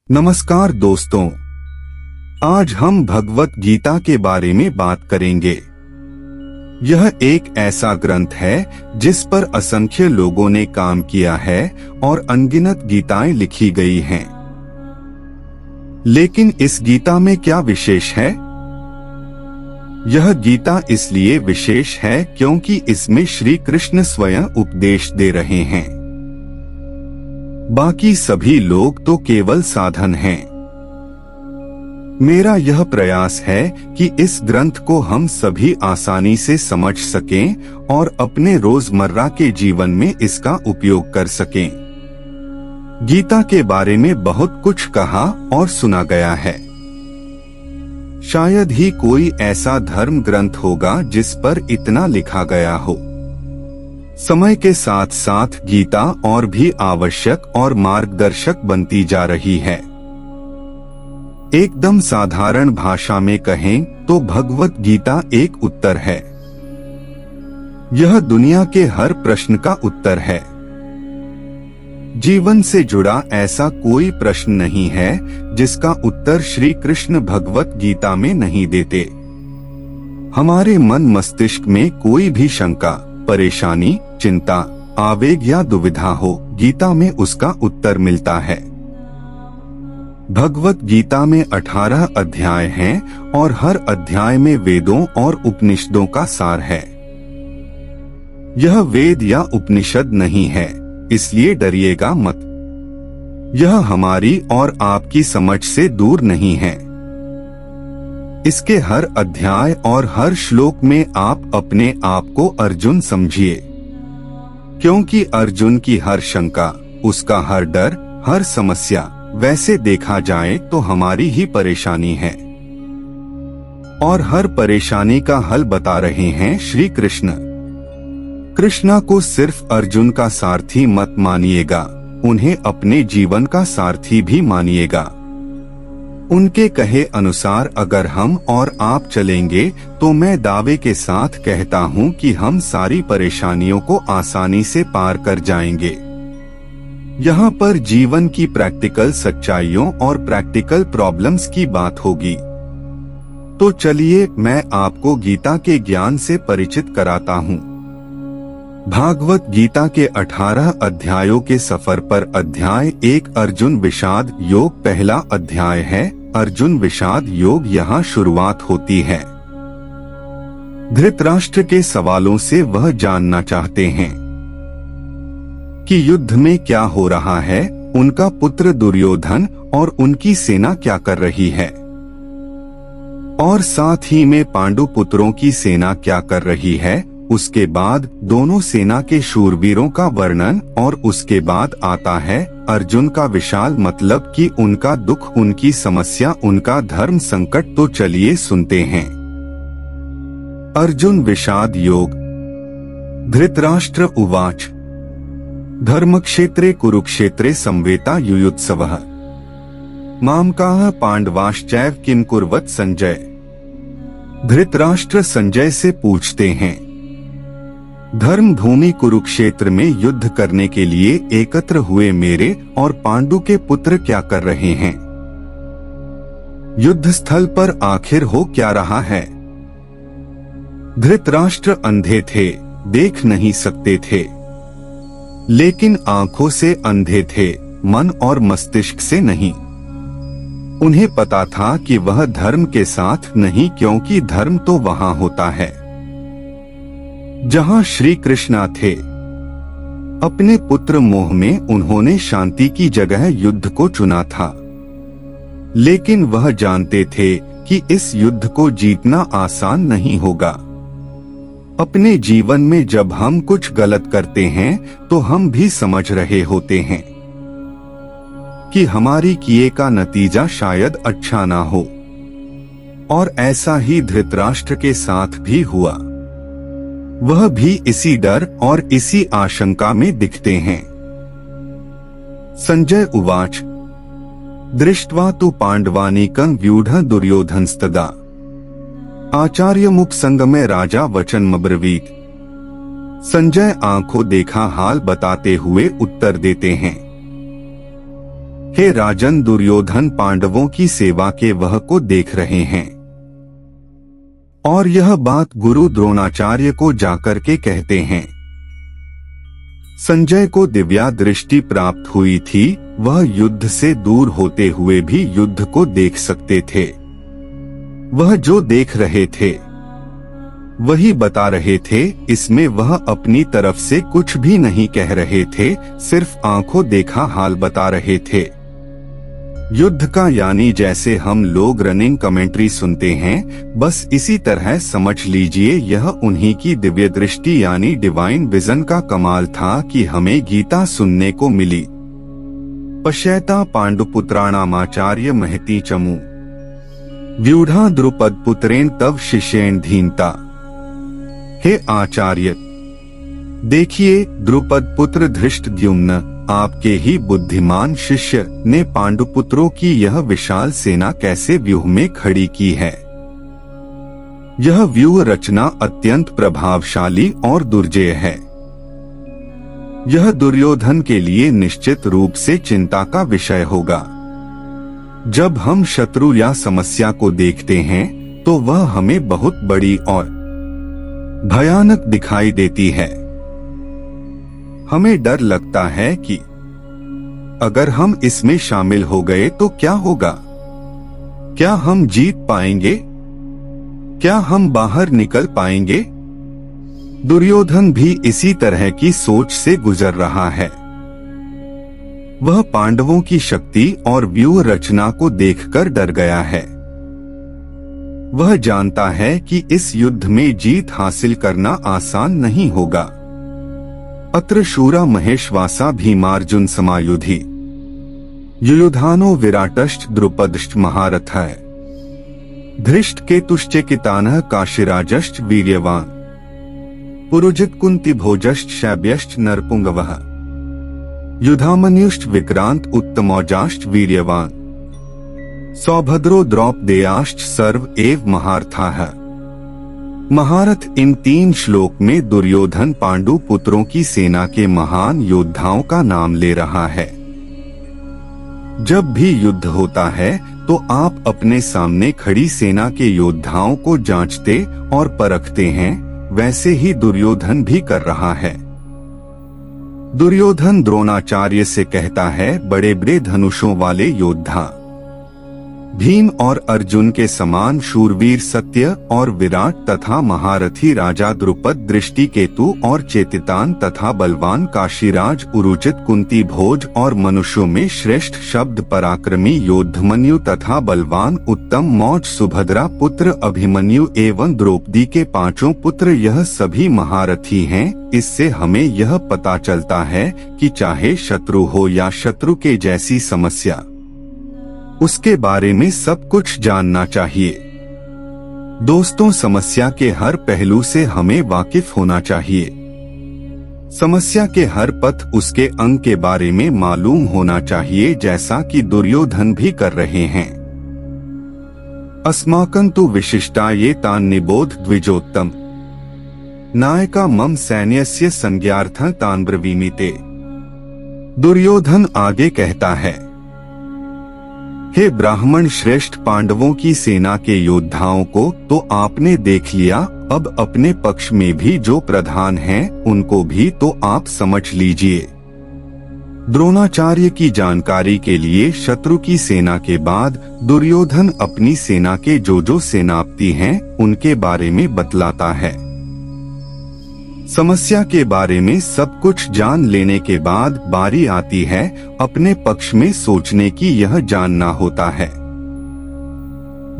नमस्कार दोस्तों, आज हम भगवत गीता के बारे में बात करेंगे। यह एक ऐसा ग्रंथ है जिस पर असंख्य लोगों ने काम किया है और अनगिनत गीताएं लिखी गई हैं। लेकिन इस गीता में क्या विशेष है? यह गीता इसलिए विशेष है क्योंकि इसमें श्री कृष्ण स्वयं उपदेश दे रहे हैं। बाकी सभी लोग तो केवल साधन हैं। मेरा यह प्रयास है कि इस ग्रंथ को हम सभी आसानी से समझ सकें और अपने रोजमर्रा के जीवन में इसका उपयोग कर सकें। गीता के बारे में बहुत कुछ कहा और सुना गया है। शायद ही कोई ऐसा धर्म ग्रंथ होगा जिस पर इतना लिखा गया हो। समय के साथ साथ गीता और भी आवश्यक और मार्गदर्शक बनती जा रही है। एकदम साधारण भाषा में कहें तो भगवत गीता एक उत्तर है। यह दुनिया के हर प्रश्न का उत्तर है। जीवन से जुड़ा ऐसा कोई प्रश्न नहीं है जिसका उत्तर श्री कृष्ण भगवत गीता में नहीं देते। हमारे मन मस्तिष्क में कोई भी शंका, परेशानी, चिंता, आवेग या दुविधा हो, गीता में उसका उत्तर मिलता है। भगवत गीता में 18 अध्याय हैं और हर अध्याय में वेदों और उपनिषदों का सार है। यह वेद या उपनिषद नहीं है, इसलिए डरिएगा मत। यह हमारी और आपकी समझ से दूर नहीं है। इसके हर अध्याय और हर श्लोक में आप अपने आप को अर्जुन समझिए, क्योंकि अर्जुन की हर शंका, उसका हर डर, हर समस्या, वैसे देखा जाए तो हमारी ही परेशानी है। और हर परेशानी का हल बता रहे हैं श्री कृष्ण। कृष्णा को सिर्फ अर्जुन का सारथी मत मानिएगा, उन्हें अपने जीवन का सारथी भी मानिएगा। उनके कहे अनुसार अगर हम और आप चलेंगे तो मैं दावे के साथ कहता हूं कि हम सारी परेशानियों को आसानी से पार कर जाएंगे। यहाँ पर जीवन की प्रैक्टिकल सच्चाइयों और प्रैक्टिकल प्रॉब्लम्स की बात होगी। तो चलिए मैं आपको गीता के ज्ञान से परिचित कराता हूँ। भागवत गीता के 18 अध्यायों के सफर पर अध्याय 1 अर्जुन विषाद योग पहला अध्याय है। अर्जुन विषाद योग यहाँ शुरुआत होती है। धृतराष्ट्र के सवालों से वह जानना चाहते हैं कि युद्ध में क्या हो रहा है, उनका पुत्र दुर्योधन और उनकी सेना क्या कर रही है, और साथ ही में पांडु पुत्रों की सेना क्या कर रही है। उसके बाद दोनों सेना के शूरवीरों का वर्णन और उसके बाद आता है अर्जुन का विशाल, मतलब कि उनका दुख, उनकी समस्या, उनका धर्म संकट। तो चलिए सुनते हैं। अर्जुन विषाद योग। धृतराष्ट्र उवाच धर्मक्षेत्रे कुरुक्षेत्रे संवेता युयुत्सवः मामकाः पांडवाश्चैव किं कुर्वत संजय। धृतराष्ट्र संजय से पूछते हैं, धर्म भूमि कुरुक्षेत्र में युद्ध करने के लिए एकत्र हुए मेरे और पांडु के पुत्र क्या कर रहे हैं? युद्ध स्थल पर आखिर हो क्या रहा है? धृतराष्ट्र अंधे थे, देख नहीं सकते थे, लेकिन आंखों से अंधे थे, मन और मस्तिष्क से नहीं। उन्हें पता था कि वह धर्म के साथ नहीं, क्योंकि धर्म तो वहां होता है जहां श्री कृष्णा थे। अपने पुत्र मोह में उन्होंने शांति की जगह युद्ध को चुना था, लेकिन वह जानते थे कि इस युद्ध को जीतना आसान नहीं होगा। अपने जीवन में जब हम कुछ गलत करते हैं तो हम भी समझ रहे होते हैं कि हमारी किए का नतीजा शायद अच्छा ना हो, और ऐसा ही धृतराष्ट्र के साथ भी हुआ। वह भी इसी डर और इसी आशंका में दिखते हैं। संजय उवाच दृष्ट्वा तु पांडवानीकं व्यूढ़ दुर्योधनस्तदा आचार्य मुख संगमे राजा वचनमब्रवीत। संजय आंखों देखा हाल बताते हुए उत्तर देते हैं हे राजन, दुर्योधन पांडवों की सेवा के वह को देख रहे हैं और यह बात गुरु द्रोणाचार्य को जाकर के कहते हैं। संजय को दिव्या दृष्टि प्राप्त हुई थी, वह युद्ध से दूर होते हुए भी युद्ध को देख सकते थे। वह जो देख रहे थे वही बता रहे थे, इसमें वह अपनी तरफ से कुछ भी नहीं कह रहे थे, सिर्फ आंखों देखा हाल बता रहे थे युद्ध का। यानी जैसे हम लोग रनिंग कमेंट्री सुनते हैं, बस इसी तरह समझ लीजिए यह उन्हीं की दिव्य दृष्टि यानी डिवाइन विजन का कमाल था कि हमें गीता सुनने को मिली। पश्यता पांडुपुत्राणामाचार्य महती चमू व्यूढ़ा द्रुपद पुत्रेण तव शिष्येण धीनता। हे आचार्य, देखिए द्रुपद पुत्र धृष्टद्युम्न आपके ही बुद्धिमान शिष्य ने पांडुपुत्रों की यह विशाल सेना कैसे व्यूह में खड़ी की है। यह व्यूह रचना अत्यंत प्रभावशाली और दुर्जेय है। यह दुर्योधन के लिए निश्चित रूप से चिंता का विषय होगा। जब हम शत्रु या समस्या को देखते हैं तो वह हमें बहुत बड़ी और भयानक दिखाई देती है। हमें डर लगता है कि अगर हम इसमें शामिल हो गए तो क्या होगा, क्या हम जीत पाएंगे, क्या हम बाहर निकल पाएंगे। दुर्योधन भी इसी तरह की सोच से गुजर रहा है। वह पांडवों की शक्ति और व्यूह रचना को देखकर डर गया है। वह जानता है कि इस युद्ध में जीत हासिल करना आसान नहीं होगा। अत्र शूरा महेशवासा भीमार्जुन समायुधि युयुधानो विराटश्च द्रुपदश्च महारथः धृष्ट केतुश्चेकितानः काशीराजश्च वीर्यवान् पुरुजित कुंती भोजश्च शैब्यश्च नरपुंगवः युधामन्युश्च विक्रांत उत्तमौजाश्च वीर्यवान् सौभद्रो द्रौपदेयाश्च सर्व एव महारथाः। महारथ इन 3 श्लोक में दुर्योधन पांडु पुत्रों की सेना के महान योद्धाओं का नाम ले रहा है। जब भी युद्ध होता है तो आप अपने सामने खड़ी सेना के योद्धाओं को जांचते और परखते हैं, वैसे ही दुर्योधन भी कर रहा है। दुर्योधन द्रोणाचार्य से कहता है, बड़े बड़े धनुषों वाले योद्धा भीम और अर्जुन के समान शूरवीर सत्य और विराट तथा महारथी राजा द्रुपद, दृष्टिकेतु और चेतितान तथा बलवान काशीराज उरुचित, कुंती भोज और मनुष्यों में श्रेष्ठ शब्द पराक्रमी योद्धमन्यु तथा बलवान उत्तम मौज, सुभद्रा पुत्र अभिमन्यु एवं द्रौपदी के 5 पुत्र, यह सभी महारथी हैं। इससे हमें यह पता चलता है कि चाहे शत्रु हो या शत्रु के जैसी समस्या, उसके बारे में सब कुछ जानना चाहिए। दोस्तों, समस्या के हर पहलू से हमें वाकिफ होना चाहिए। समस्या के हर पथ, उसके अंग के बारे में मालूम होना चाहिए, जैसा कि दुर्योधन भी कर रहे हैं। अस्माकं तु विशिष्टा ये तान् निबोध द्विजोत्तम नायका मम सैन्यस्य संज्ञार्थं तान् ब्रवीमि ते। दुर्योधन आगे कहता है, हे ब्राह्मण श्रेष्ठ पांडवों की सेना के योद्धाओं को तो आपने देख लिया, अब अपने पक्ष में भी जो प्रधान हैं उनको भी तो आप समझ लीजिए। द्रोणाचार्य की जानकारी के लिए शत्रु की सेना के बाद दुर्योधन अपनी सेना के जो सेनापति हैं उनके बारे में बतलाता है। समस्या के बारे में सब कुछ जान लेने के बाद बारी आती है अपने पक्ष में सोचने की। यह जानना होता है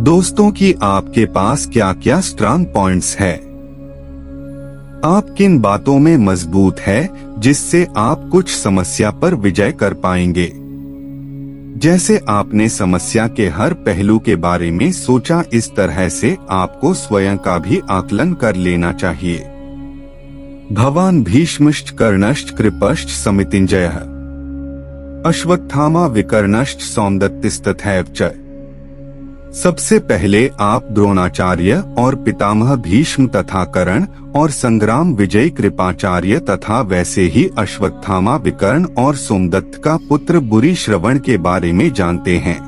दोस्तों कि आपके पास क्या क्या स्ट्रांग पॉइंट्स है, आप किन बातों में मजबूत है जिससे आप कुछ समस्या पर विजय कर पाएंगे। जैसे आपने समस्या के हर पहलू के बारे में सोचा, इस तरह से आपको स्वयं का भी आकलन कर लेना चाहिए। भवान भीष्मश्च कर्णश्च कृपश्च समितिञ्जयः अश्वत्थामा विकर्णश्च सौमदत्तिस्तथैव च सबसे पहले आप द्रोणाचार्य और पितामह भीष्म तथा कर्ण और संग्राम विजय कृपाचार्य तथा वैसे ही अश्वत्थामा विकर्ण और सोमदत्त का पुत्र बुरी श्रवण के बारे में जानते हैं।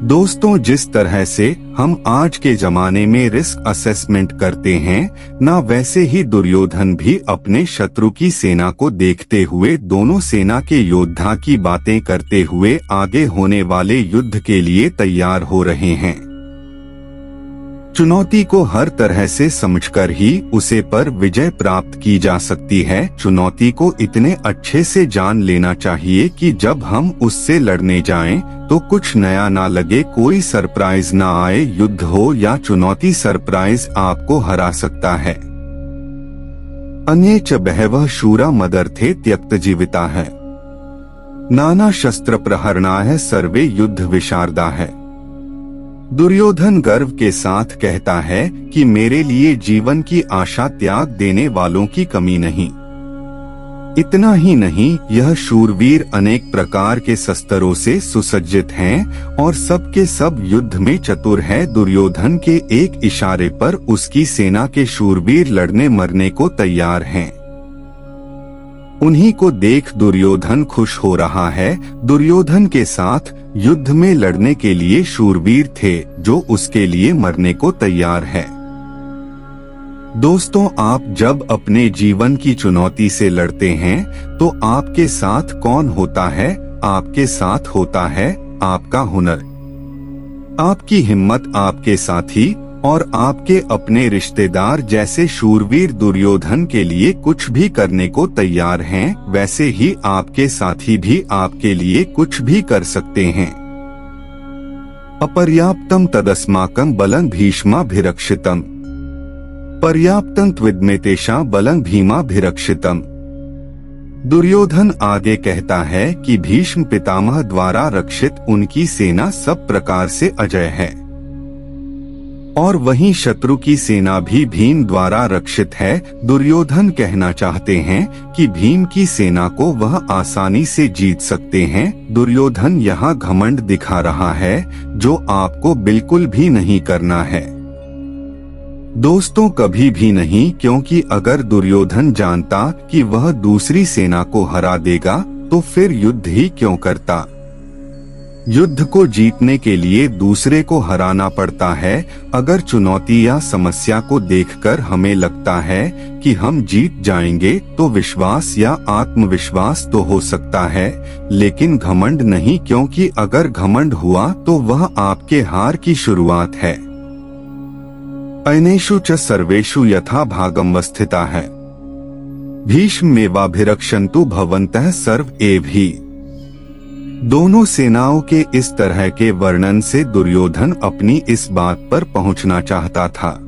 दोस्तों, जिस तरह से हम आज के जमाने में रिस्क असेसमेंट करते हैं, ना वैसे ही दुर्योधन भी अपने शत्रु की सेना को देखते हुए दोनों सेना के योद्धा की बातें करते हुए आगे होने वाले युद्ध के लिए तैयार हो रहे हैं। चुनौती को हर तरह से समझकर ही उसे पर विजय प्राप्त की जा सकती है। चुनौती को इतने अच्छे से जान लेना चाहिए कि जब हम उससे लड़ने जाएं, तो कुछ नया ना लगे, कोई सरप्राइज ना आए। युद्ध हो या चुनौती, सरप्राइज आपको हरा सकता है। अन्ये च बहवः शूरा मदर्थे त्यक्त जीविता है, नाना शस्त्र प्रहरणाय सर्वे युद्ध विशारदा है। दुर्योधन गर्व के साथ कहता है कि मेरे लिए जीवन की आशा त्याग देने वालों की कमी नहीं। इतना ही नहीं, यह शूरवीर अनेक प्रकार के शस्त्रों से सुसज्जित हैं और सबके सब युद्ध में चतुर है। दुर्योधन के एक इशारे पर उसकी सेना के शूरवीर लड़ने मरने को तैयार हैं। उन्हीं को देख दुर्योधन खुश हो रहा है। दुर्योधन के साथ युद्ध में लड़ने के लिए शूरवीर थे जो उसके लिए मरने को तैयार है। दोस्तों, आप जब अपने जीवन की चुनौती से लड़ते हैं तो आपके साथ कौन होता है? आपके साथ होता है आपका हुनर, आपकी हिम्मत, आपके साथी और आपके अपने रिश्तेदार। जैसे शूरवीर दुर्योधन के लिए कुछ भी करने को तैयार हैं, वैसे ही आपके साथी भी आपके लिए कुछ भी कर सकते हैं। अपर्याप्तम तदस्माकं बलं भीष्माभिरक्षितम्, पर्याप्तं त्विद्मेतेषां बलं भीमाभिरक्षितम्। दुर्योधन आगे कहता है कि भीष्म पितामह द्वारा रक्षित उनकी सेना सब प्रकार से अजय है और वहीं शत्रु की सेना भी भीम द्वारा रक्षित है। दुर्योधन कहना चाहते हैं कि भीम की सेना को वह आसानी से जीत सकते हैं। दुर्योधन यहाँ घमंड दिखा रहा है जो आपको बिल्कुल भी नहीं करना है। दोस्तों, कभी भी नहीं, क्योंकि अगर दुर्योधन जानता कि वह दूसरी सेना को हरा देगा तो फिर युद्ध ही क्यों करता। युद्ध को जीतने के लिए दूसरे को हराना पड़ता है। अगर चुनौती या समस्या को देखकर हमें लगता है कि हम जीत जाएंगे तो विश्वास या आत्मविश्वास तो हो सकता है, लेकिन घमंड नहीं, क्योंकि अगर घमंड हुआ तो वह आपके हार की शुरुआत है। अनेषु च सर्वेषु यथा भागमवस्थिता है, भीष्मेवाभिरक्षन्तु भवन्तः सर्व एवहि। दोनों सेनाओं के इस तरह के वर्णन से दुर्योधन अपनी इस बात पर पहुंचना चाहता था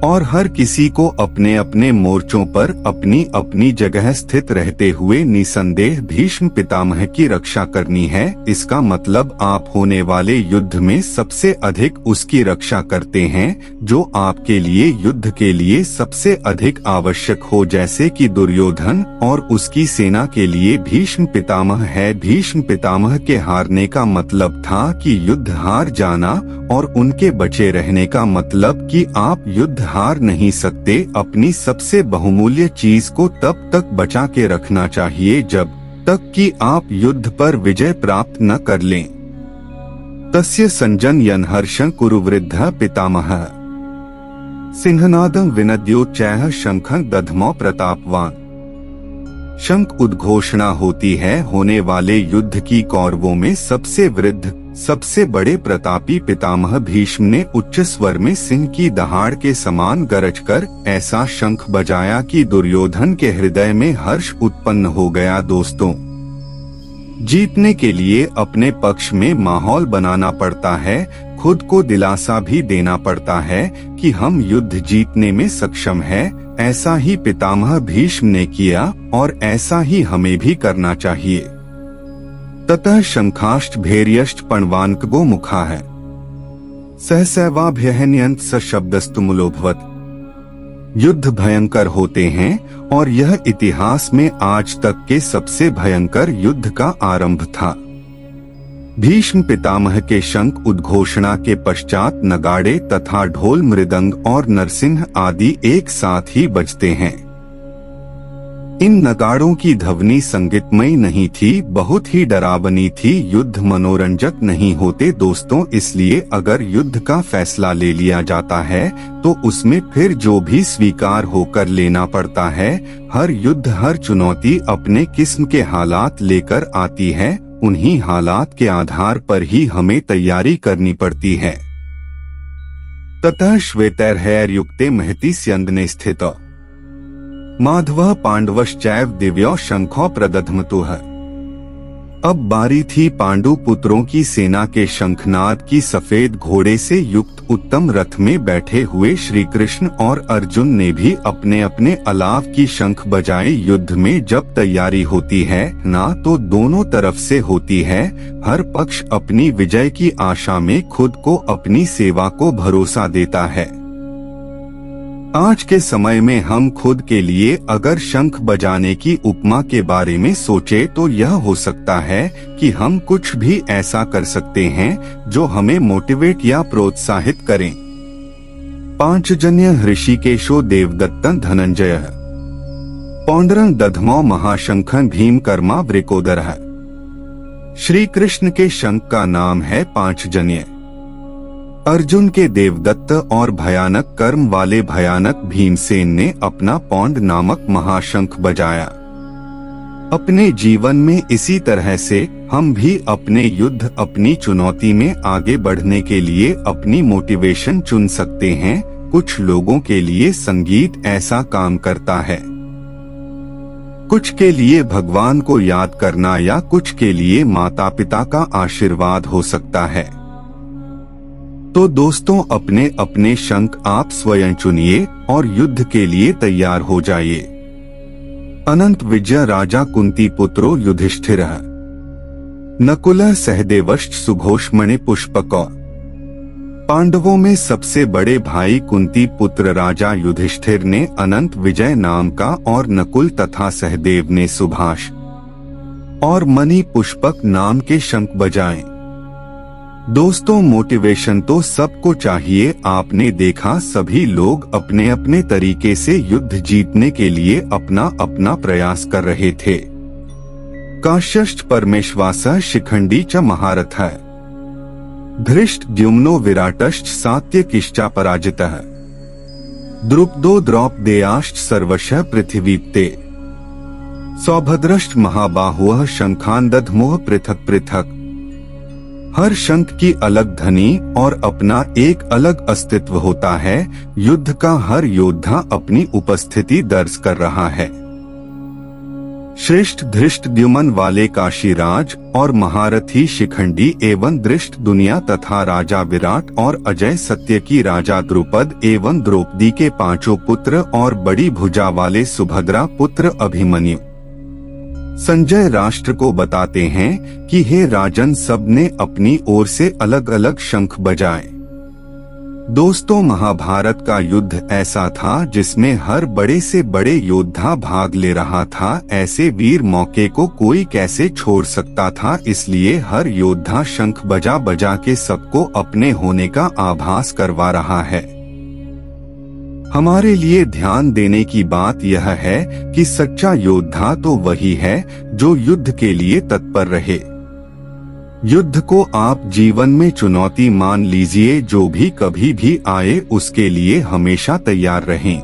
और हर किसी को अपने अपने मोर्चों पर अपनी अपनी जगह स्थित रहते हुए निसंदेह भीष्म पितामह की रक्षा करनी है। इसका मतलब आप होने वाले युद्ध में सबसे अधिक उसकी रक्षा करते हैं जो आपके लिए युद्ध के लिए सबसे अधिक आवश्यक हो, जैसे कि दुर्योधन और उसकी सेना के लिए भीष्म पितामह है। भीष्म पितामह के हारने का मतलब था कि युद्ध हार जाना और उनके बचे रहने का मतलब कि आप युद्ध हार नहीं सकते। अपनी सबसे बहुमूल्य चीज को तब तक बचा के रखना चाहिए जब तक कि आप युद्ध पर विजय प्राप्त न कर लें। तस्य संजनयन् हर्षं कुरु वृद्धः पितामहः, सिंहनादं विनद्योच्चैः शंखं दध्मौ प्रतापवान। शंख उद्घोषणा होती है। होने वाले युद्ध की कौरवों में सबसे वृद्ध, सबसे बड़े प्रतापी पितामह भीष्म ने उच्च स्वर में सिंह की दहाड़ के समान गरजकर ऐसा शंख बजाया कि दुर्योधन के हृदय में हर्ष उत्पन्न हो गया। दोस्तों, जीतने के लिए अपने पक्ष में माहौल बनाना पड़ता है, खुद को दिलासा भी देना पड़ता है कि हम युद्ध जीतने में सक्षम हैं। ऐसा ही पितामह भीष्म ने किया और ऐसा ही हमें भी करना चाहिए। ततः शंखाष्ट भैर्यष्ट पणवानकगो मुखा है, सहसैवाभ्यहन्यन्त स शब्दस्तुमुलोभवत्। युद्ध भयंकर होते हैं और यह इतिहास में आज तक के सबसे भयंकर युद्ध का आरंभ था। भीष्म पितामह के शंख उद्घोषणा के पश्चात नगाड़े तथा ढोल मृदंग और नरसिंह आदि एक साथ ही बजते हैं। इन नगाड़ों की ध्वनि संगीतमयी नहीं थी, बहुत ही डरावनी थी। युद्ध मनोरंजक नहीं होते दोस्तों, इसलिए अगर युद्ध का फैसला ले लिया जाता है तो उसमें फिर जो भी स्वीकार होकर लेना पड़ता है। हर युद्ध, हर चुनौती अपने किस्म के हालात लेकर आती है। उन्हीं हालात के आधार पर ही हमें तैयारी करनी पड़ती है। ततः श्वेतैर्हैर्युक्ते महति स्यन्दने स्थितौ माधवः पांडवश्चैव दिव्यो शंखो प्रदध्मतुः। अब बारी थी पांडु पुत्रों की सेना के शंखनाद की। सफेद घोड़े से युक्त उत्तम रथ में बैठे हुए श्री कृष्ण और अर्जुन ने भी अपने अपने अलाव की शंख बजाए। युद्ध में जब तैयारी होती है ना तो दोनों तरफ से होती है। हर पक्ष अपनी विजय की आशा में खुद को, अपनी सेवा को भरोसा देता है। आज के समय में हम खुद के लिए अगर शंख बजाने की उपमा के बारे में सोचे तो यह हो सकता है कि हम कुछ भी ऐसा कर सकते हैं जो हमें मोटिवेट या प्रोत्साहित करें। पांचजन्य ऋषिकेशो देवदत्तं धनंजयः पौंड्रं दधमो महाशंखं भीमकर्मा वृकोदरः। श्री कृष्ण के शंख का नाम है पांचजन्य। अर्जुन के देवदत्त और भयानक कर्म वाले भयानक भीमसेन ने अपना पौंड नामक महाशंख बजाया। अपने जीवन में इसी तरह से हम भी अपने युद्ध, अपनी चुनौती में आगे बढ़ने के लिए अपनी मोटिवेशन चुन सकते हैं। कुछ लोगों के लिए संगीत ऐसा काम करता है, कुछ के लिए भगवान को याद करना या कुछ के लिए माता पिता का आशीर्वाद हो सकता है। तो दोस्तों, अपने अपने शंख आप स्वयं चुनिए और युद्ध के लिए तैयार हो जाइए। अनंत विजय राजा कुंती पुत्रो युधिष्ठिरः नकुलः सहदेवश्च सुघोषमणि पुष्पकौ। पांडवों में सबसे बड़े भाई कुंती पुत्र राजा युधिष्ठिर ने अनंत विजय नाम का और नकुल तथा सहदेव ने सुभाष और मणि पुष्पक नाम के शंख बजाए। दोस्तों, मोटिवेशन तो सबको चाहिए। आपने देखा सभी लोग अपने अपने तरीके से युद्ध जीतने के लिए अपना अपना प्रयास कर रहे थे। काश्यश्च परमेश्वासः शिखंडी च महारथः धृष्टद्युम्नो विराटश्च सात्यकिश्च पराजितः द्रुपदो द्रौपदेयाश्च सर्वशः पृथिवीप्ते सौभद्रश्च महाबाहुः शंखान् दध्मुः पृथक पृथक। हर शंख की अलग ध्वनि और अपना एक अलग अस्तित्व होता है। युद्ध का हर योद्धा अपनी उपस्थिति दर्ज कर रहा है। श्रेष्ठ धृष्टद्युम्न वाले काशीराज और महारथी शिखंडी एवं दृष्ट दुनिया तथा राजा विराट और अजय सत्यकी राजा द्रुपद एवं द्रौपदी के पांचों पुत्र और बड़ी भुजा वाले सुभद्रा पुत्र अभिमन्यु। संजय राष्ट्र को बताते हैं कि हे राजन, सबने अपनी ओर से अलग अलग शंख बजाए। दोस्तों, महाभारत का युद्ध ऐसा था जिसमें हर बड़े से बड़े योद्धा भाग ले रहा था। ऐसे वीर मौके को कोई कैसे छोड़ सकता था, इसलिए हर योद्धा शंख बजा बजा के सबको अपने होने का आभास करवा रहा है। हमारे लिए ध्यान देने की बात यह है कि सच्चा योद्धा तो वही है जो युद्ध के लिए तत्पर रहे। युद्ध को आप जीवन में चुनौती मान लीजिए, जो भी कभी भी आए उसके लिए हमेशा तैयार रहें।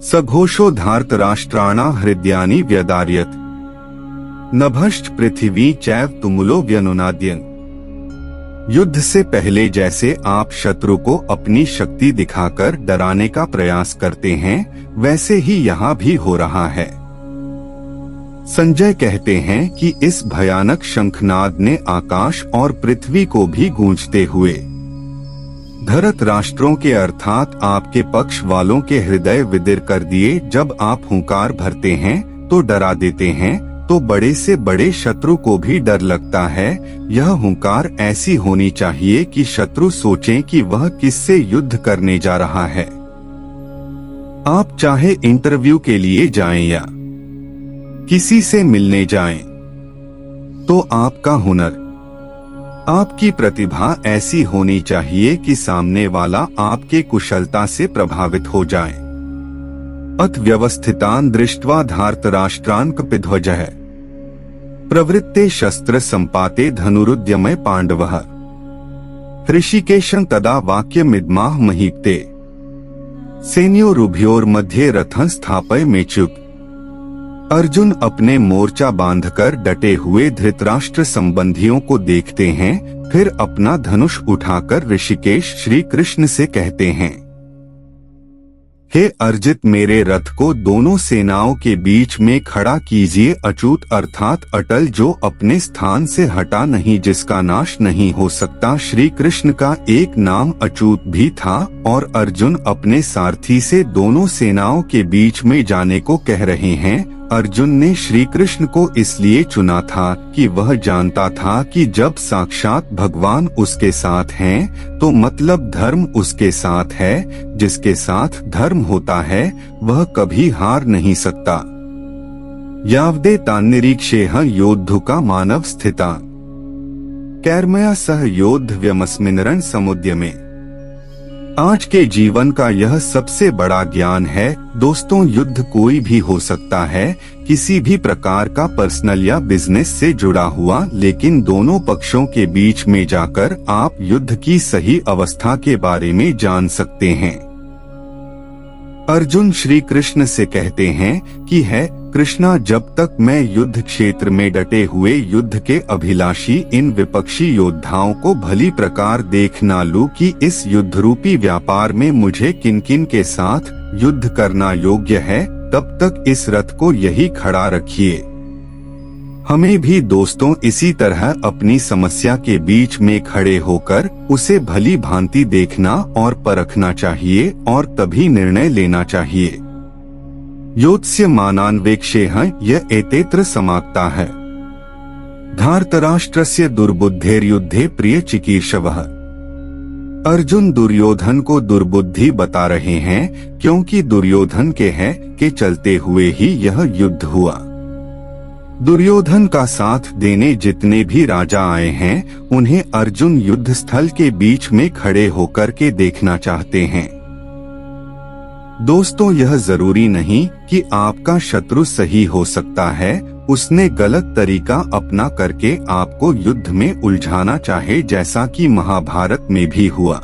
सघोषो धार्तराष्ट्राणा हृदयानि व्यदार्यत नभश्च पृथिवी चैव तुमुलो व्यनुनाद्यन्। युद्ध से पहले जैसे आप शत्रु को अपनी शक्ति दिखाकर डराने का प्रयास करते हैं, वैसे ही यहाँ भी हो रहा है। संजय कहते हैं कि इस भयानक शंखनाद ने आकाश और पृथ्वी को भी गूंजते हुए धरत राष्ट्रों के अर्थात आपके पक्ष वालों के हृदय विदीर कर दिए। जब आप हुंकार भरते हैं तो डरा देते हैं, तो बड़े से बड़े शत्रु को भी डर लगता है। यह हुंकार ऐसी होनी चाहिए कि शत्रु सोचें कि वह किससे युद्ध करने जा रहा है। आप चाहे इंटरव्यू के लिए जाएं या किसी से मिलने जाएं, तो आपका हुनर, आपकी प्रतिभा ऐसी होनी चाहिए कि सामने वाला आपके कुशलता से प्रभावित हो जाए। अथ व्यवस्थितान दृष्ट्वा धार्तराष्ट्रान् कपिध्वजः प्रवृत्ते शस्त्र संपाते धनुरुद्यमे पांडवः ऋषिकेशं तदा वाक्यमिदमाह महीपते सेनयोरुभयोर्मध्ये रथं स्थापय मेचुक। अर्जुन अपने मोर्चा बांधकर डटे हुए धृतराष्ट्र संबंधियों को देखते हैं, फिर अपना धनुष उठाकर ऋषिकेश श्री कृष्ण से कहते हैं, हे अर्जित, मेरे रथ को दोनों सेनाओं के बीच में खड़ा कीजिए। अचूत अर्थात अटल, जो अपने स्थान से हटा नहीं, जिसका नाश नहीं हो सकता। श्री कृष्ण का एक नाम अचूत भी था और अर्जुन अपने सारथी से दोनों सेनाओं के बीच में जाने को कह रहे हैं। अर्जुन ने श्री कृष्ण को इसलिए चुना था कि वह जानता था कि जब साक्षात भगवान उसके साथ हैं, तो मतलब धर्म उसके साथ है। जिसके साथ धर्म होता है वह कभी हार नहीं सकता। यावदे तान्निरीक्षेह योद्धुका मानव स्थिता कैर्मया सह योद्ध व्यमस्मिन् रण समुद्यमे। आज के जीवन का यह सबसे बड़ा ज्ञान है। दोस्तों, युद्ध कोई भी हो सकता है, किसी भी प्रकार का पर्सनल या बिजनेस से जुड़ा हुआ, लेकिन दोनों पक्षों के बीच में जाकर आप युद्ध की सही अवस्था के बारे में जान सकते हैं। अर्जुन श्री कृष्ण से कहते हैं कि है कृष्णा, जब तक मैं युद्ध क्षेत्र में डटे हुए युद्ध के अभिलाषी इन विपक्षी योद्धाओं को भली प्रकार देख ना लूं कि इस युद्ध रूपी व्यापार में मुझे किन किन के साथ युद्ध करना योग्य है, तब तक इस रथ को यही खड़ा रखिए। हमें भी दोस्तों इसी तरह अपनी समस्या के बीच में खड़े होकर उसे भली भांति देखना और परखना चाहिए और तभी निर्णय लेना चाहिए। योत्स्य मानान्वेक्षेह यह एतेत्र समाप्ता है। धार्तराष्ट्रस्य दुर्बुद्धेर्युद्धे प्रिय चिकीर्षवः। अर्जुन दुर्योधन को दुर्बुद्धि बता रहे हैं, क्योंकि दुर्योधन के चलते हुए ही यह युद्ध हुआ। दुर्योधन का साथ देने जितने भी राजा आए हैं, उन्हें अर्जुन युद्ध स्थल के बीच में खड़े होकर के देखना चाहते हैं। दोस्तों, यह जरूरी नहीं कि आपका शत्रु सही हो सकता है, उसने गलत तरीका अपना करके आपको युद्ध में उलझाना चाहे, जैसा कि महाभारत में भी हुआ।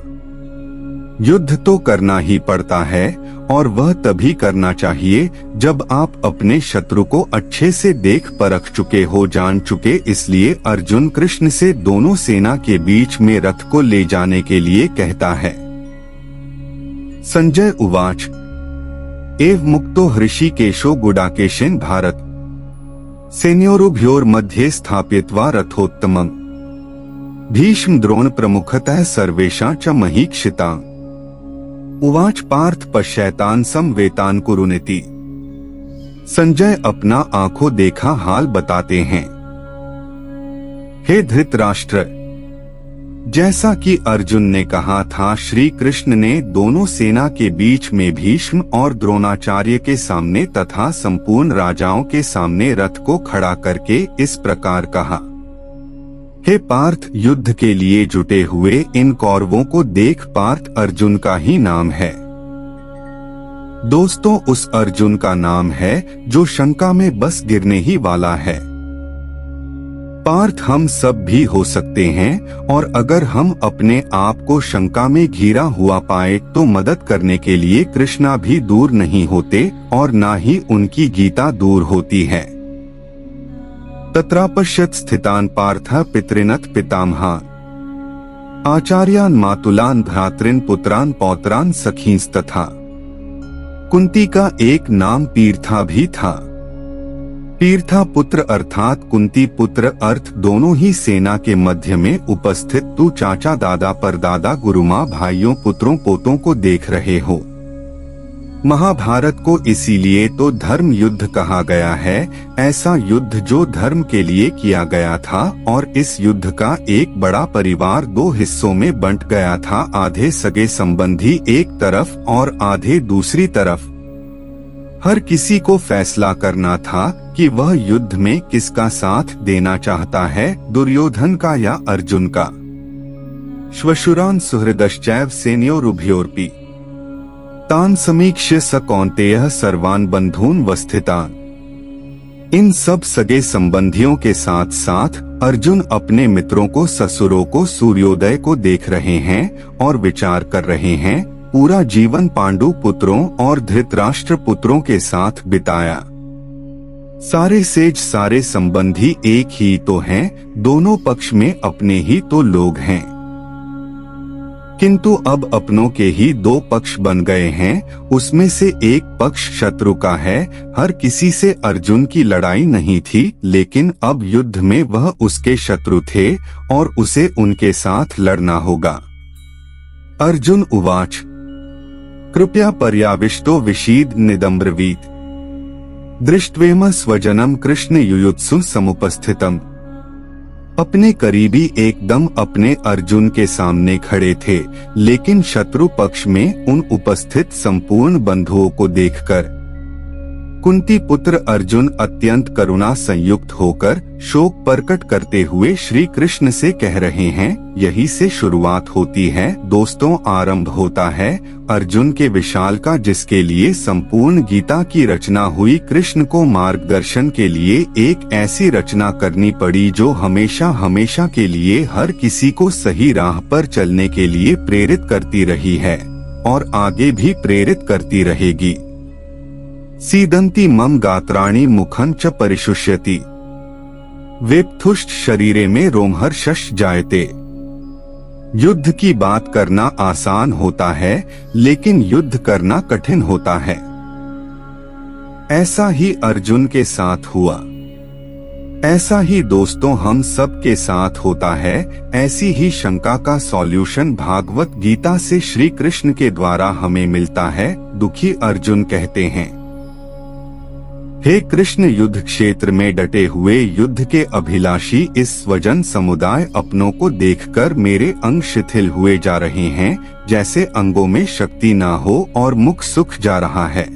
युद्ध तो करना ही पड़ता है और वह तभी करना चाहिए जब आप अपने शत्रु को अच्छे से देख परख चुके हो, जान चुके। इसलिए अर्जुन कृष्ण से दोनों सेना के बीच में रथ को ले जाने के लिए कहता है। संजय उवाच एव मुक्तो हृषिकेशो गुडाकेशेन भारत सेनयोरुभयोर्मध्ये स्थापयित्वा रथोत्तमम् भीष्म द्रोण प्रमुखतः सर्वेषां च महीक्षिता उवाच पार्थ पश्यैतान् समवेतान् कुरुनिति। संजय अपना आंखों देखा हाल बताते हैं। हे धृतराष्ट्र, जैसा कि अर्जुन ने कहा था, श्री कृष्ण ने दोनों सेना के बीच में भीष्म और द्रोणाचार्य के सामने तथा संपूर्ण राजाओं के सामने रथ को खड़ा करके इस प्रकार कहा, हे पार्थ, युद्ध के लिए जुटे हुए इन कौरवों को देख। पार्थ अर्जुन का ही नाम है। दोस्तों, उस अर्जुन का नाम है जो शंका में बस गिरने ही वाला है। पार्थ हम सब भी हो सकते हैं, और अगर हम अपने आप को शंका में घिरा हुआ पाए तो मदद करने के लिए कृष्णा भी दूर नहीं होते और ना ही उनकी गीता दूर होती है। तत्रापश्यत् स्थितान् पार्थः पितॄनथ पितामहान् आचार्यान् मातुलान् भ्रातॄन् पुत्रान् पौत्रान् सखींस्तथा। कुंती का एक नाम पीर्था भी था। पीर्था पुत्र अर्थात कुंती पुत्र अर्थ दोनों ही सेना के मध्य में उपस्थित तू चाचा दादा परदादा गुरुमाँ भाइयों पुत्रों पोतों को देख रहे हो। महाभारत को इसीलिए तो धर्म युद्ध कहा गया है, ऐसा युद्ध जो धर्म के लिए किया गया था। और इस युद्ध का एक बड़ा परिवार दो हिस्सों में बंट गया था, आधे सगे संबंधी एक तरफ और आधे दूसरी तरफ। हर किसी को फैसला करना था कि वह युद्ध में किसका साथ देना चाहता है, दुर्योधन का या अर्जुन का। श्वशुरान सुहृदश्चैव सेनयोरुभयोरपि तान समीक्ष्य स कौन्तेयः सर्वान् बन्धून् वस्थितान्। इन सब सगे संबंधियों के साथ साथ अर्जुन अपने मित्रों को, ससुरों को, सूर्योदय को देख रहे हैं और विचार कर रहे हैं। पूरा जीवन पांडु पुत्रों और धृतराष्ट्र पुत्रों के साथ बिताया। सारे सेज, सारे संबंधी एक ही तो हैं, दोनों पक्ष में अपने ही तो लोग हैं, किंतु अब अपनों के ही दो पक्ष बन गए हैं। उसमें से एक पक्ष शत्रु का है। हर किसी से अर्जुन की लड़ाई नहीं थी, लेकिन अब युद्ध में वह उसके शत्रु थे और उसे उनके साथ लड़ना होगा। अर्जुन उवाच कृपया पर्याविष्टो विषीद निदम्ब्रवीत दृष्ट्वेम स्वजनम कृष्ण युयुत्सु समुपस्थितम। अपने करीबी एकदम अपने अर्जुन के सामने खड़े थे, लेकिन शत्रु पक्ष में उन उपस्थित संपूर्ण बंधुओं को देखकर कुंती पुत्र अर्जुन अत्यंत करुणा संयुक्त होकर शोक प्रकट करते हुए श्री कृष्ण से कह रहे हैं। यही से शुरुआत होती है दोस्तों, आरंभ होता है अर्जुन के विशाल का, जिसके लिए संपूर्ण गीता की रचना हुई। कृष्ण को मार्गदर्शन के लिए एक ऐसी रचना करनी पड़ी जो हमेशा हमेशा के लिए हर किसी को सही राह पर चलने के लिए प्रेरित करती रही है और आगे भी प्रेरित करती रहेगी। सीदंती मम गात्राणि मुखं च परिशुष्यति वेप्थुष्ट शरीरे में रोमहर्षश जायते। युद्ध की बात करना आसान होता है, लेकिन युद्ध करना कठिन होता है। ऐसा ही अर्जुन के साथ हुआ, ऐसा ही दोस्तों हम सब के साथ होता है। ऐसी ही शंका का सॉल्यूशन भागवत गीता से श्री कृष्ण के द्वारा हमें मिलता है। दुखी अर्जुन कहते हैं, हे कृष्ण, युद्ध क्षेत्र में डटे हुए युद्ध के अभिलाषी इस स्वजन समुदाय अपनों को देखकर मेरे अंग शिथिल हुए जा रहे हैं, जैसे अंगों में शक्ति ना हो और मुख सूख जा रहा है।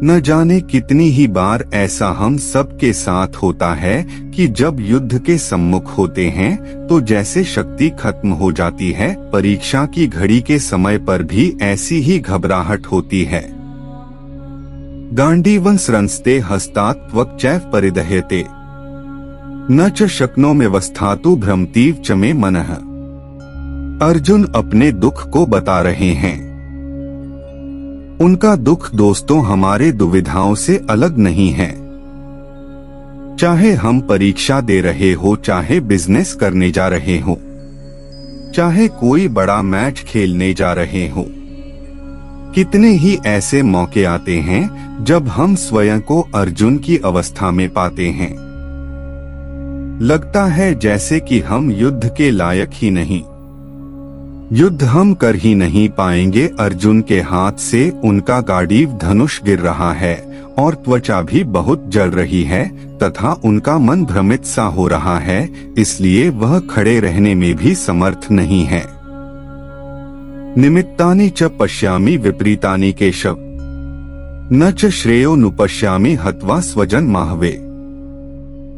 न जाने कितनी ही बार ऐसा हम सब के साथ होता है कि जब युद्ध के सम्मुख होते हैं तो जैसे शक्ति खत्म हो जाती है। परीक्षा की घड़ी के समय पर भी ऐसी ही घबराहट होती है। गांडीवं स्रंस्ते हस्तात् त्वक्चैव परिदह्यते न च शक्नो में वस्थातु भ्रमतीव च मे मनः। अर्जुन अपने दुख को बता रहे हैं। उनका दुख दोस्तों हमारे दुविधाओं से अलग नहीं है। चाहे हम परीक्षा दे रहे हो, चाहे बिजनेस करने जा रहे हो, चाहे कोई बड़ा मैच खेलने जा रहे हो, कितने ही ऐसे मौके आते हैं जब हम स्वयं को अर्जुन की अवस्था में पाते हैं। लगता है जैसे कि हम युद्ध के लायक ही नहीं, युद्ध हम कर ही नहीं पाएंगे। अर्जुन के हाथ से उनका गांडीव धनुष गिर रहा है और त्वचा भी बहुत जल रही है तथा उनका मन भ्रमित सा हो रहा है, इसलिए वह खड़े रहने में भी समर्थ नहीं है। निमित्तानि च पश्यामि विपरीतानि केशव न च श्रेयो नुपश्यामि हत्वा स्वजन माहवे।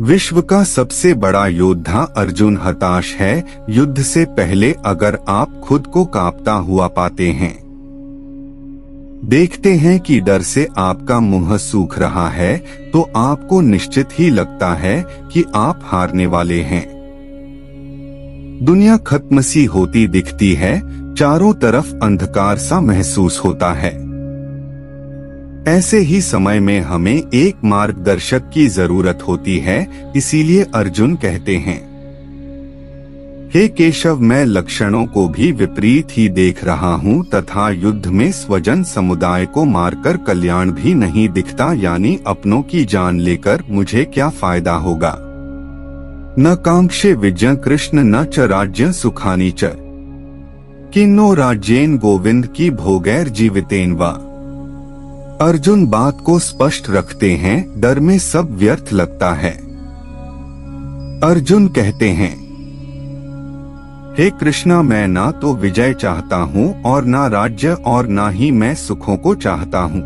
विश्व का सबसे बड़ा योद्धा अर्जुन हताश है। युद्ध से पहले अगर आप खुद को कांपता हुआ पाते हैं, देखते हैं कि डर से आपका मुंह सूख रहा है, तो आपको निश्चित ही लगता है कि आप हारने वाले हैं। दुनिया खत्म सी होती दिखती है, चारों तरफ अंधकार सा महसूस होता है। ऐसे ही समय में हमें एक मार्गदर्शक की जरूरत होती है। इसीलिए अर्जुन कहते हैं, हे केशव, मैं लक्षणों को भी विपरीत ही देख रहा हूँ तथा युद्ध में स्वजन समुदाय को मारकर कल्याण भी नहीं दिखता, यानी अपनों की जान लेकर मुझे क्या फायदा होगा। न कांक्षे विजय कृष्ण न च राज्य सुखानी च किन्नो राज्येन गोविंद की भोगैर जीवितेन वा। अर्जुन बात को स्पष्ट रखते हैं, डर में सब व्यर्थ लगता है। अर्जुन कहते हैं, हे कृष्णा, मैं ना तो विजय चाहता हूँ और ना राज्य और ना ही मैं सुखों को चाहता हूँ।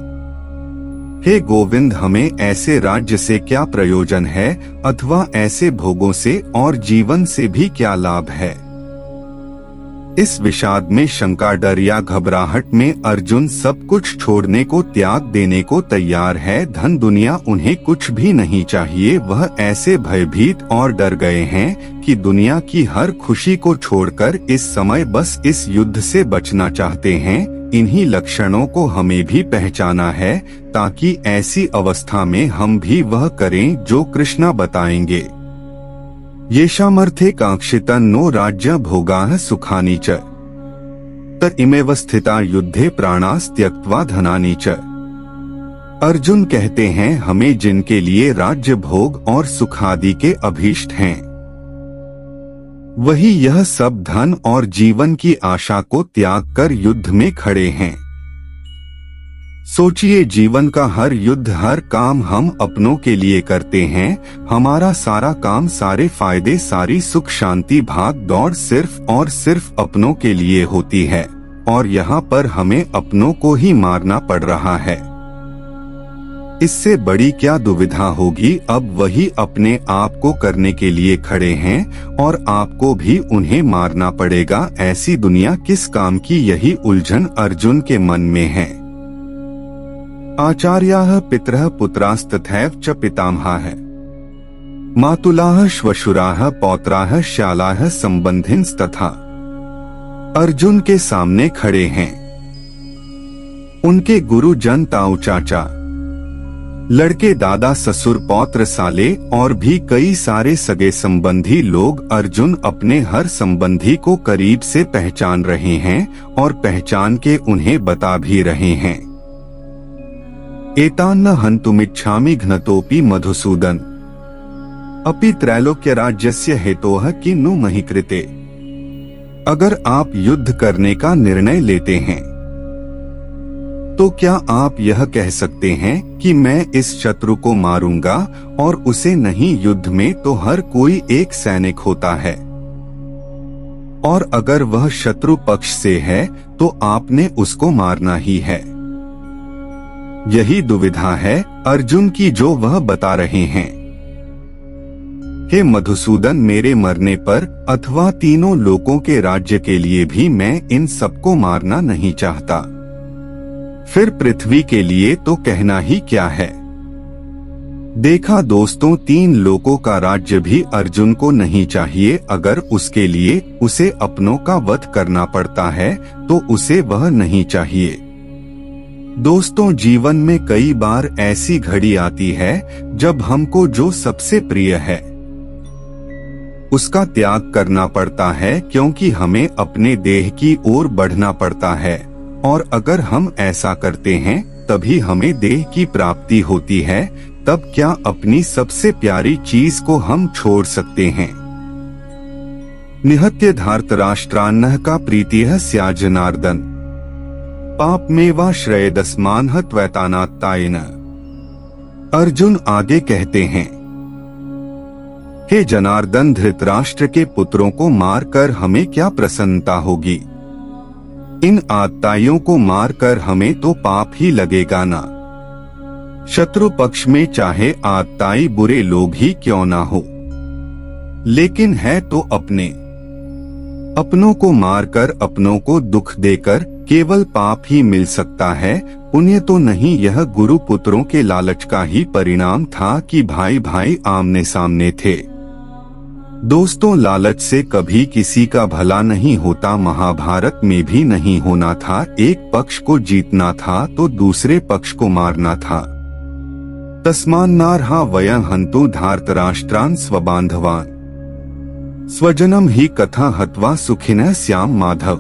हे गोविंद, हमें ऐसे राज्य से क्या प्रयोजन है अथवा ऐसे भोगों से और जीवन से भी क्या लाभ है। इस विषाद में, शंका, डर या घबराहट में अर्जुन सब कुछ छोड़ने को, त्याग देने को तैयार है। धन दुनिया उन्हें कुछ भी नहीं चाहिए। वह ऐसे भयभीत और डर गए हैं कि दुनिया की हर खुशी को छोड़कर इस समय बस इस युद्ध से बचना चाहते हैं। इन्हीं लक्षणों को हमें भी पहचाना है ताकि ऐसी अवस्था में हम भी वह करें जो कृष्णा बताएंगे। येषामर्थे कांक्षिता नो राज्य भोगाः सुखानि च त इमेव स्थिता युद्धे प्राणास् त्यक्त्वा धनानि च। अर्जुन कहते हैं, हमें जिनके लिए राज्य, भोग और सुखादि के अभीष्ट हैं, वही यह सब धन और जीवन की आशा को त्याग कर युद्ध में खड़े हैं। सोचिए, जीवन का हर युद्ध, हर काम हम अपनों के लिए करते हैं। हमारा सारा काम, सारे फायदे, सारी सुख शांति, भाग दौड़ सिर्फ और सिर्फ अपनों के लिए होती है और यहाँ पर हमें अपनों को ही मारना पड़ रहा है। इससे बड़ी क्या दुविधा होगी। अब वही अपने आप को करने के लिए खड़े हैं और आपको भी उन्हें मारना पड़ेगा। ऐसी दुनिया किस काम की, यही उलझन अर्जुन के मन में है। आचार्याः पितरः पुत्रास्तथैव च पितामहाः मातुलाः श्वशुराः पौत्राः श्यालाः संबंधिनस्तथा। अर्जुन के सामने खड़े हैं उनके गुरुजन, ताऊ, चाचा, लड़के, दादा, ससुर, पौत्र, साले और भी कई सारे सगे संबंधी लोग। अर्जुन अपने हर संबंधी को करीब से पहचान रहे हैं और पहचान के उन्हें बता भी रहे हैं। एतान्न हन्तुमिच्छामि घ्नतोपि मधुसूदन अपि त्रैलोक्य राज्यस्य हेतोः किन्नु महि कृते। अगर आप युद्ध करने का निर्णय लेते हैं तो क्या आप यह कह सकते हैं कि मैं इस शत्रु को मारूंगा और उसे नहीं? युद्ध में तो हर कोई एक सैनिक होता है और अगर वह शत्रु पक्ष से है तो आपने उसको मारना ही है। यही दुविधा है अर्जुन की जो वह बता रहे हैं। हे मधुसूदन, मेरे मरने पर अथवा तीनों लोकों के राज्य के लिए भी मैं इन सबको मारना नहीं चाहता। फिर पृथ्वी के लिए तो कहना ही क्या है। देखा दोस्तों, 3 लोकों का राज्य भी अर्जुन को नहीं चाहिए। अगर उसके लिए उसे अपनों का वध करना पड़ता है तो उसे वह नहीं चाहिए। दोस्तों, जीवन में कई बार ऐसी घड़ी आती है जब हमको जो सबसे प्रिय है उसका त्याग करना पड़ता है, क्योंकि हमें अपने देह की ओर बढ़ना पड़ता है और अगर हम ऐसा करते हैं तभी हमें देह की प्राप्ति होती है। तब क्या अपनी सबसे प्यारी चीज को हम छोड़ सकते हैं? निहत्य धार्तराष्ट्रान्नः का प्रीतिः स्यात् जनार्दन पाप मेवा श्रेयदस्मान्ह त्वैतानात्तायेन। अर्जुन आगे कहते हैं, हे जनार्दन, धृतराष्ट्र के पुत्रों को मारकर हमें क्या प्रसन्नता होगी? इन आत्ताइयों को मारकर हमें तो पाप ही लगेगा ना। शत्रु पक्ष में चाहे आत्ताई बुरे लोग ही क्यों ना हो, लेकिन है तो अपनों को मारकर, अपनों को दुख देकर केवल पाप ही मिल सकता है, पुण्य तो नहीं। यह गुरु पुत्रों के लालच का ही परिणाम था कि भाई भाई आमने सामने थे। दोस्तों, लालच से कभी किसी का भला नहीं होता। महाभारत में भी नहीं होना था। एक पक्ष को जीतना था तो दूसरे पक्ष को मारना था। तस्मान्नार्हा वयं हन्तु धार्तराष्ट्रान् स्वबान्धवान् स्वजनम ही कथा हत्वा सुखिनः स्याम माधव।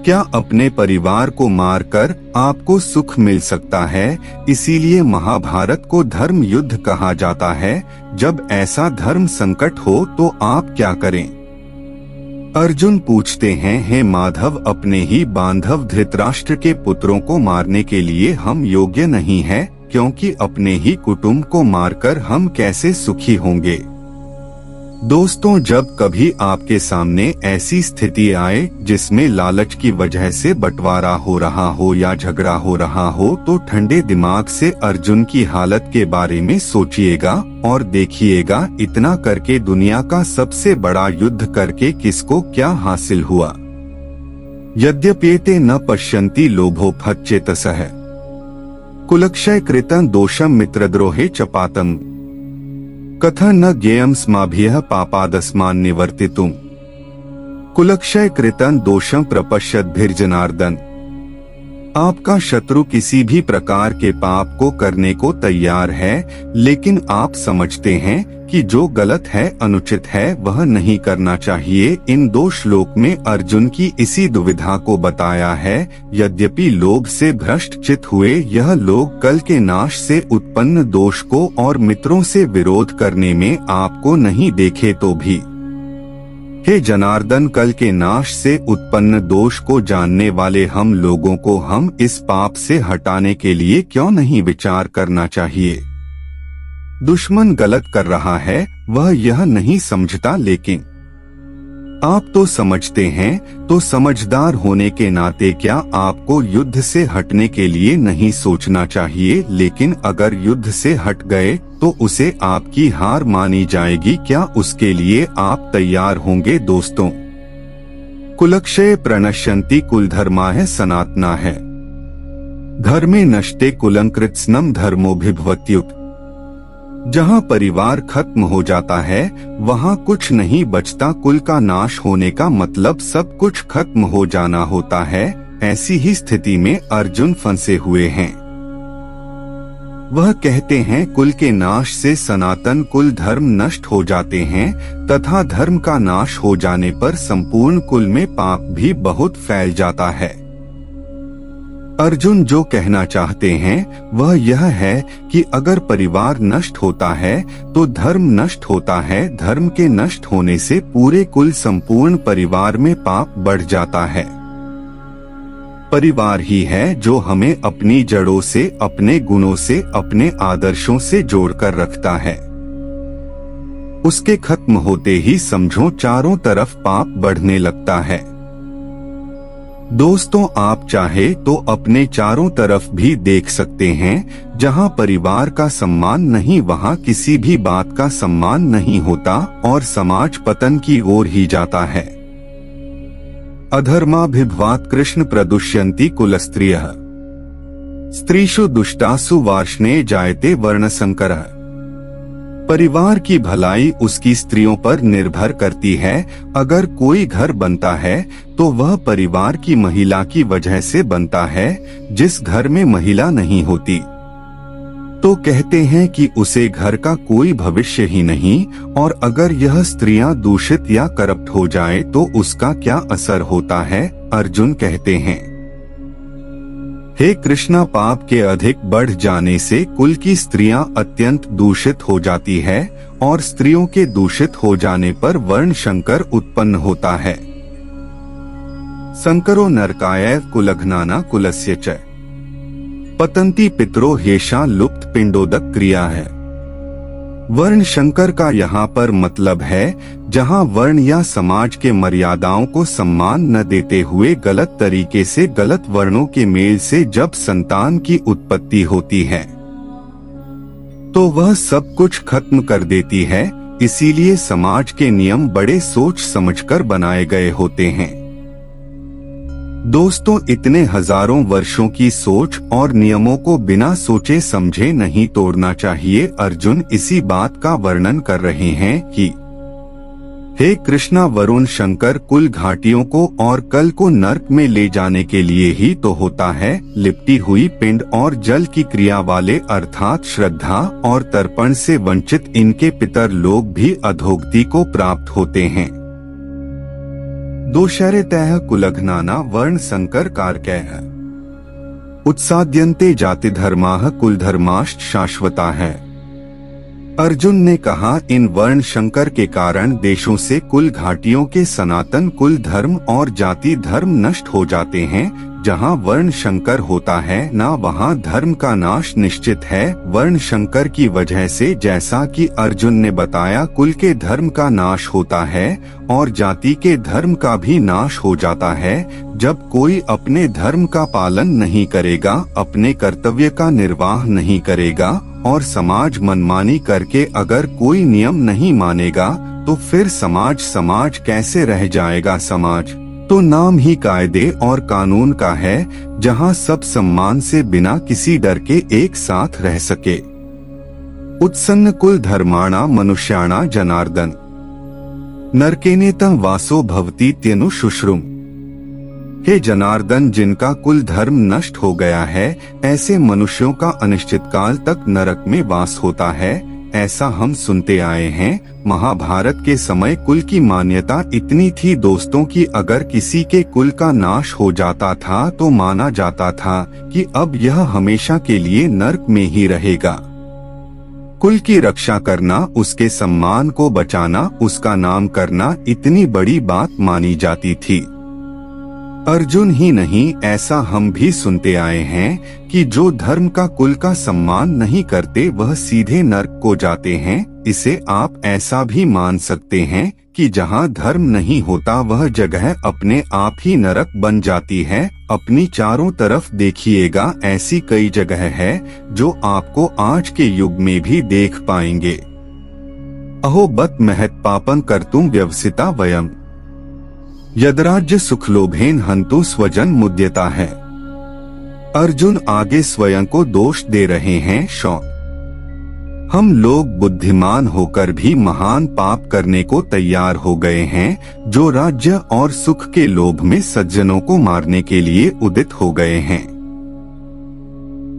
क्या अपने परिवार को मारकर आपको सुख मिल सकता है? इसीलिए महाभारत को धर्म युद्ध कहा जाता है। जब ऐसा धर्म संकट हो तो आप क्या करें? अर्जुन पूछते हैं, हे माधव, अपने ही बांधव धृतराष्ट्र के पुत्रों को मारने के लिए हम योग्य नहीं है, क्योंकि अपने ही कुटुंब को मारकर हम कैसे सुखी होंगे? दोस्तों, जब कभी आपके सामने ऐसी स्थिति आए जिसमें लालच की वजह से बंटवारा हो रहा हो या झगड़ा हो रहा हो, तो ठंडे दिमाग से अर्जुन की हालत के बारे में सोचिएगा और देखिएगा इतना करके दुनिया का सबसे बड़ा युद्ध करके किसको क्या हासिल हुआ। यद्यप्येते न पश्यन्ति लोभोपहतचेतसः कुलक्षय कृतं दोषं मित्रद्रोहे च पातं कथं न ज्ञेयं स्माभिः पापादस्मान् निवर्तितुम् कुलक्षय कृतं दोषं प्रपश्यद्भिर्जनार्दन। आपका शत्रु किसी भी प्रकार के पाप को करने को तैयार है, लेकिन आप समझते हैं कि जो गलत है, अनुचित है, वह नहीं करना चाहिए। इन 2 श्लोक में अर्जुन की इसी दुविधा को बताया है। यद्यपि लोभ से भ्रष्ट चित हुए यह लोग कल के नाश से उत्पन्न दोष को और मित्रों से विरोध करने में आपको नहीं देखे तो भी, हे जनार्दन, कल के नाश से उत्पन्न दोष को जानने वाले हम लोगों को हम इस पाप से हटाने के लिए क्यों नहीं विचार करना चाहिए। दुश्मन गलत कर रहा है, वह यह नहीं समझता, लेकिन आप तो समझते हैं। तो समझदार होने के नाते क्या आपको युद्ध से हटने के लिए नहीं सोचना चाहिए? लेकिन अगर युद्ध से हट गए तो उसे आपकी हार मानी जाएगी। क्या उसके लिए आप तैयार होंगे? दोस्तों, कुलक्षय प्रणश्यन्ति कुलधर्माः सनातनाः धर्मे नष्टे कुलंकृत्स्नम धर्मोभिभवत्युत। जहाँ परिवार खत्म हो जाता है वहाँ कुछ नहीं बचता। कुल का नाश होने का मतलब सब कुछ खत्म हो जाना होता है। ऐसी ही स्थिति में अर्जुन फंसे हुए हैं। वह कहते हैं कुल के नाश से सनातन कुल धर्म नष्ट हो जाते हैं तथा धर्म का नाश हो जाने पर संपूर्ण कुल में पाप भी बहुत फैल जाता है। अर्जुन जो कहना चाहते हैं वह यह है कि अगर परिवार नष्ट होता है तो धर्म नष्ट होता है। धर्म के नष्ट होने से पूरे कुल संपूर्ण परिवार में पाप बढ़ जाता है। परिवार ही है जो हमें अपनी जड़ों से, अपने गुणों से, अपने आदर्शों से जोड़कर रखता है। उसके खत्म होते ही समझो चारों तरफ पाप बढ़ने लगता है। दोस्तों, आप चाहे तो अपने चारों तरफ भी देख सकते हैं। जहां परिवार का सम्मान नहीं वहां किसी भी बात का सम्मान नहीं होता और समाज पतन की ओर ही जाता है। अधर्माभिभवात् कृष्ण प्रदुष्यन्ति कुलस्त्रियः स्त्रीषु दुष्टासु वार्ष्णे जायते वर्णसंकरः। परिवार की भलाई उसकी स्त्रियों पर निर्भर करती है। अगर कोई घर बनता है तो वह परिवार की महिला की वजह से बनता है। जिस घर में महिला नहीं होती तो कहते हैं कि उसे घर का कोई भविष्य ही नहीं। और अगर यह स्त्रियां दूषित या करप्ट हो जाए तो उसका क्या असर होता है? अर्जुन कहते हैं, हे कृष्णा, पाप के अधिक बढ़ जाने से कुल की स्त्रियां अत्यंत दूषित हो जाती है और स्त्रियों के दूषित हो जाने पर वर्ण संकर उत्पन्न होता है। संकरो नरकाय कुलघ्नाना कुलस्य च पतंती पितरो हेषा लुप्त पिंडोदक क्रिया है। वर्ण शंकर का यहाँ पर मतलब है जहाँ वर्ण या समाज के मर्यादाओं को सम्मान न देते हुए गलत तरीके से गलत वर्णों के मेल से जब संतान की उत्पत्ति होती है तो वह सब कुछ खत्म कर देती है। इसीलिए समाज के नियम बड़े सोच समझकर बनाए गए होते हैं। दोस्तों, इतने हजारों वर्षों की सोच और नियमों को बिना सोचे समझे नहीं तोड़ना चाहिए। अर्जुन इसी बात का वर्णन कर रहे हैं कि हे कृष्णा, वरुण शंकर कुल घाटियों को और कल को नर्क में ले जाने के लिए ही तो होता है। लिपटी हुई पिंड और जल की क्रिया वाले अर्थात श्रद्धा और तर्पण से वंचित इनके पितर लोग भी अधोगति को प्राप्त होते हैं। दोषरतः कुलघ्नाना वर्ण संकर कारकः उत्साद्यन्ते जाति धर्माः कुलधर्माश्च शाश्वता है। अर्जुन ने कहा, इन वर्ण शंकर के कारण देशों से कुल घाटियों के सनातन कुल धर्म और जाति धर्म नष्ट हो जाते हैं। जहाँ वर्ण शंकर होता है ना वहाँ धर्म का नाश निश्चित है। वर्ण शंकर की वजह से, जैसा कि अर्जुन ने बताया, कुल के धर्म का नाश होता है और जाति के धर्म का भी नाश हो जाता है। जब कोई अपने धर्म का पालन नहीं करेगा, अपने कर्तव्य का निर्वाह नहीं करेगा और समाज मनमानी करके अगर कोई नियम नहीं मानेगा, तो फिर समाज कैसे रह जाएगा। समाज तो नाम ही कायदे और कानून का है, जहाँ सब सम्मान से बिना किसी डर के एक साथ रह सके। उत्सन्न कुल धर्माणा मनुष्याणा जनार्दन नरकेनेतम वासो भवती त्यनु शुश्रुम। हे जनार्दन, जिनका कुल धर्म नष्ट हो गया है, ऐसे मनुष्यों का अनिश्चित काल तक नरक में वास होता है, ऐसा हम सुनते आए हैं। महाभारत के समय कुल की मान्यता इतनी थी दोस्तों कि अगर किसी के कुल का नाश हो जाता था तो माना जाता था कि अब यह हमेशा के लिए नरक में ही रहेगा। कुल की रक्षा करना, उसके सम्मान को बचाना, उसका नाम करना इतनी बड़ी बात मानी जाती थी। अर्जुन ही नहीं, ऐसा हम भी सुनते आए हैं कि जो धर्म का कुल का सम्मान नहीं करते वह सीधे नरक को जाते हैं। इसे आप ऐसा भी मान सकते हैं कि जहाँ धर्म नहीं होता वह जगह अपने आप ही नरक बन जाती है। अपनी चारों तरफ देखिएगा, ऐसी कई जगह है जो आपको आज के युग में भी देख पाएंगे। अहो बत महत् पापं कर्तुम व्यवसिता वयम् यदराज्य सुखलोभेन हंतु स्वजन मुद्यता है। अर्जुन आगे स्वयं को दोष दे रहे हैं। शौक हम लोग बुद्धिमान होकर भी महान पाप करने को तैयार हो गए हैं, जो राज्य और सुख के लोभ में सज्जनों को मारने के लिए उदित हो गए हैं।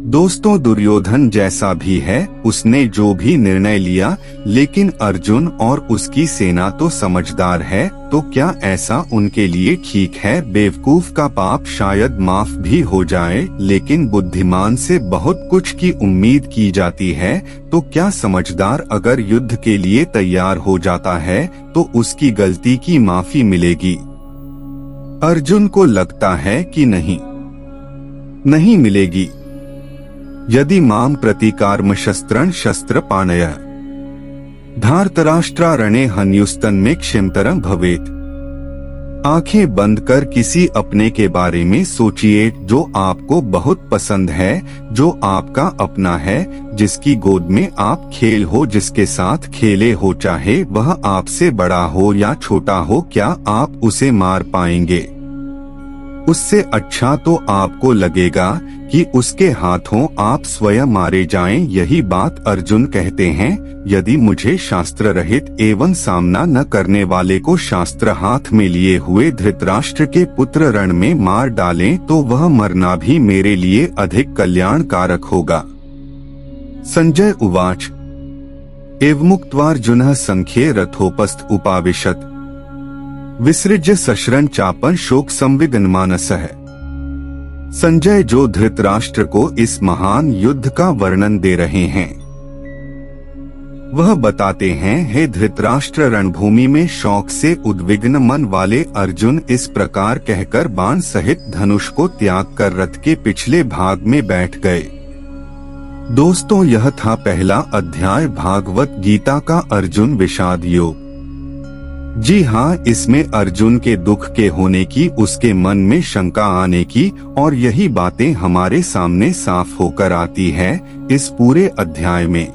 दोस्तों, दुर्योधन जैसा भी है, उसने जो भी निर्णय लिया, लेकिन अर्जुन और उसकी सेना तो समझदार है, तो क्या ऐसा उनके लिए ठीक है? बेवकूफ का पाप शायद माफ भी हो जाए, लेकिन बुद्धिमान से बहुत कुछ की उम्मीद की जाती है। तो क्या समझदार अगर युद्ध के लिए तैयार हो जाता है तो उसकी गलती की माफी मिलेगी? अर्जुन को लगता है कि नहीं मिलेगी। यदि माम प्रतिकारम शस्त्रं शस्त्र पाणय धार्तराष्ट्रारणे हन्युस्तन में क्षिमतरं भवेत। आंखें बंद कर किसी अपने के बारे में सोचिए जो आपको बहुत पसंद है, जो आपका अपना है, जिसकी गोद में आप खेल हो, जिसके साथ खेले हो, चाहे वह आपसे बड़ा हो या छोटा हो, क्या आप उसे मार पाएंगे? उससे अच्छा तो आपको लगेगा कि उसके हाथों आप स्वयं मारे जाएं। यही बात अर्जुन कहते हैं। यदि मुझे शास्त्र रहित एवं सामना न करने वाले को शास्त्र हाथ में लिए हुए धृतराष्ट्र के पुत्र रण में मार डालें तो वह मरना भी मेरे लिए अधिक कल्याणकारक होगा। संजय उवाच एवमुक्त्वार्जुनः संख्ये रथोपस्थ उपाविशत् विसृज्य सशरं चापं शोक संविघ्नमानसः। संजय जो धृतराष्ट्र को इस महान युद्ध का वर्णन दे रहे हैं, वह बताते हैं, हे धृतराष्ट्र, रणभूमि में शौक से उद्विग्न मन वाले अर्जुन इस प्रकार कहकर बाण सहित धनुष को त्याग कर रथ के पिछले भाग में बैठ गए। दोस्तों, यह था पहला अध्याय भागवत गीता का अर्जुन विषाद योग। जी हाँ, इसमें अर्जुन के दुख के होने की, उसके मन में शंका आने की और यही बातें हमारे सामने साफ होकर आती है इस पूरे अध्याय में।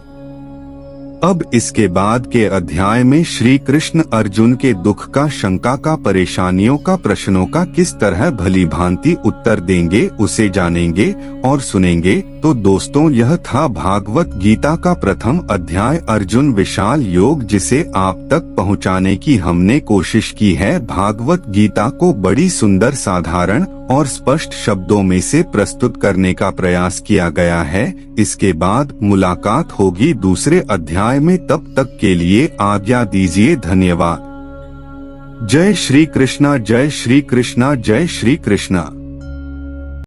अब इसके बाद के अध्याय में श्री कृष्ण अर्जुन के दुख का, शंका का, परेशानियों का, प्रश्नों का किस तरह भली भांति उत्तर देंगे, उसे जानेंगे और सुनेंगे। तो दोस्तों, यह था भागवत गीता का प्रथम अध्याय अर्जुन विशाल योग, जिसे आप तक पहुंचाने की हमने कोशिश की है। भागवत गीता को बड़ी सुंदर, साधारण और स्पष्ट शब्दों में से प्रस्तुत करने का प्रयास किया गया है। इसके बाद मुलाकात होगी दूसरे अध्याय में, तब तक के लिए आज्ञा दीजिए। धन्यवाद। जय श्री कृष्णा, जय श्री कृष्णा, जय श्री कृष्णा।